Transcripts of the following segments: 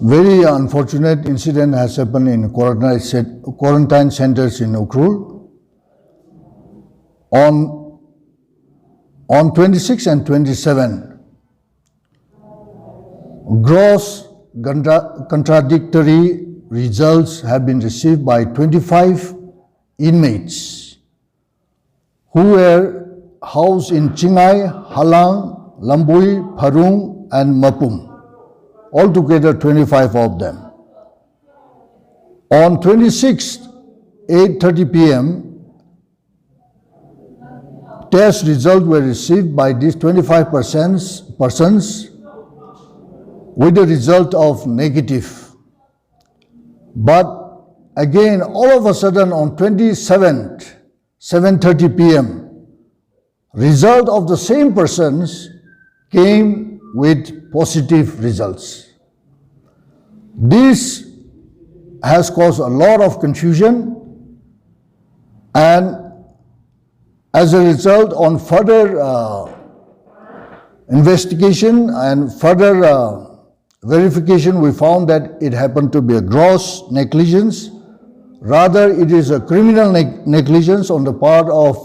Very unfortunate incident has happened in quarantine centers in Ukhrul. On 26 and 27, gross contradictory results have been received by 25 inmates who were housed in Chingai, Halang, Lambui, Pharung and Mapum. Altogether 25 of them. On 26th, 8:30 p.m., test results were received by these 25 persons with the result of negative. But again, all of a sudden on 27th, 7:30 p.m., result of the same persons came with positive results. This has caused a lot of confusion, and as a result, on further investigation and further verification, we found that it happened to be a gross negligence. Rather, it is a criminal negligence on the part of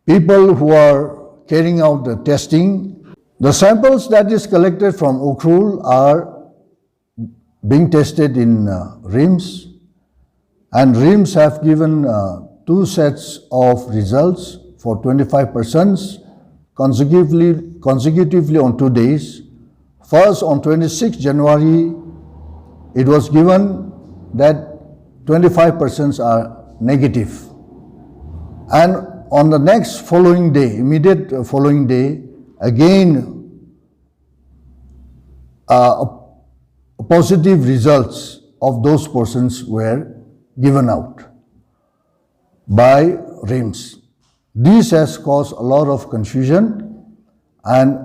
people who are carrying out the testing. The samples that is collected from Ukhrul are being tested in RIMS, and RIMS have given 2 sets of results for 25 persons consecutively on 2 days. First, on 26 January, it was given that 25 persons are negative. And on the next following day, immediate following day, again, positive results of those persons were given out by RIMS. This has caused a lot of confusion, and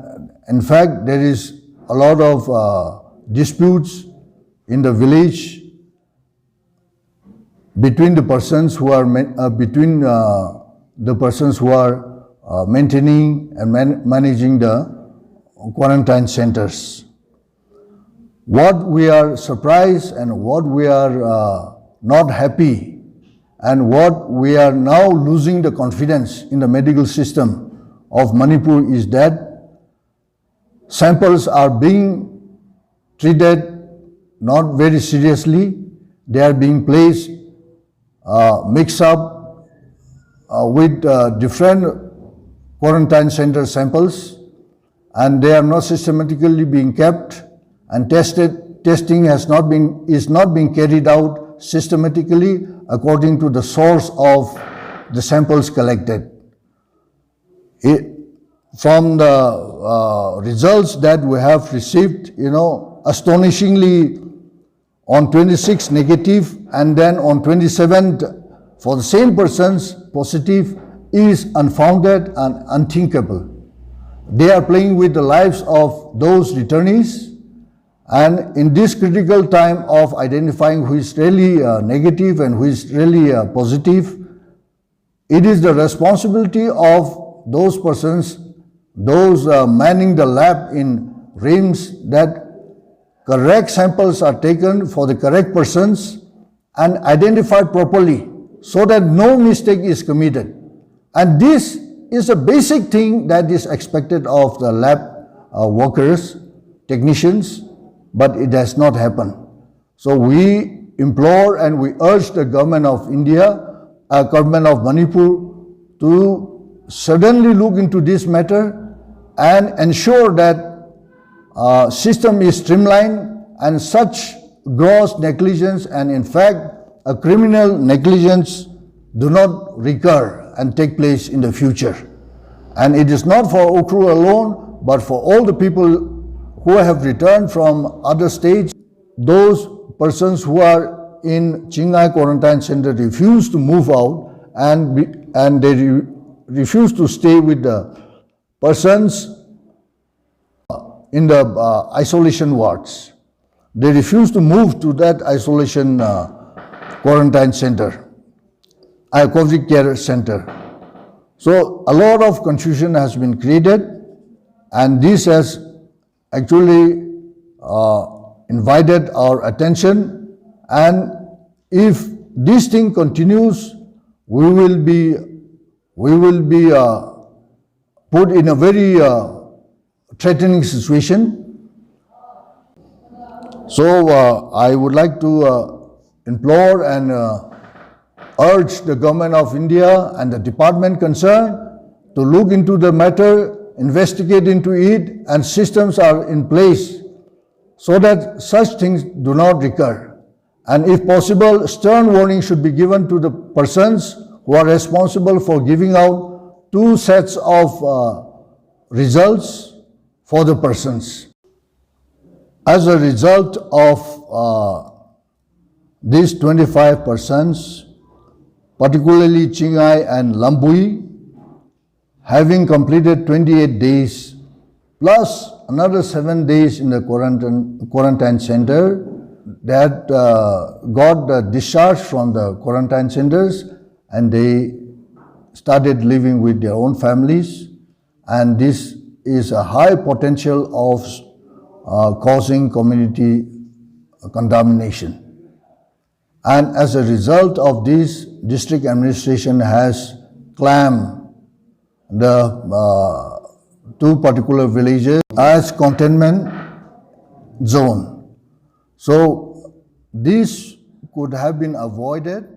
in fact, there is a lot of disputes in the village between the persons who are maintaining and managing the quarantine centers. What we are surprised and what we are not happy and what we are now losing the confidence in the medical system of Manipur is that samples are being treated not very seriously. They are being placed, mixed up with different quarantine center samples, and they are not systematically being kept, and testing is not being carried out systematically according to the source of the samples collected. From the results that we have received, astonishingly on 26 negative, and then on 27th for the same persons positive, is unfounded and unthinkable. They are playing with the lives of those returnees, and in this critical time of identifying who is really negative and who is really positive, it is the responsibility of those persons, those manning the lab in RIMS, that correct samples are taken for the correct persons and identified properly so that no mistake is committed. And this is a basic thing that is expected of the lab workers, technicians, but it has not happened. So we implore and we urge the government of India, government of Manipur, to suddenly look into this matter and ensure that system is streamlined and such gross negligence and in fact a criminal negligence do not recur and take place in the future. And it is not for Ukhrul alone, but for all the people who have returned from other states. Those persons who are in Chingai Quarantine Center refuse to move out, and they refuse to stay with the persons in the isolation wards. They refuse to move to that isolation quarantine center, COVID care center. So a lot of confusion has been created, and this has actually invited our attention, and if this thing continues, we will be put in a very threatening situation. So I would like to implore and urge the government of India and the department concerned to look into the matter, investigate into it, and systems are in place so that such things do not recur. And if possible, stern warning should be given to the persons who are responsible for giving out 2 sets of results for the persons. As a result of these 25 persons, particularly Chingai and Lambui, having completed 28 days plus another 7 days in the quarantine center, that got discharged from the quarantine centers, and they started living with their own families, and this is a high potential of causing community contamination. And as a result of this, district administration has claimed the 2 particular villages as containment zone. So this could have been avoided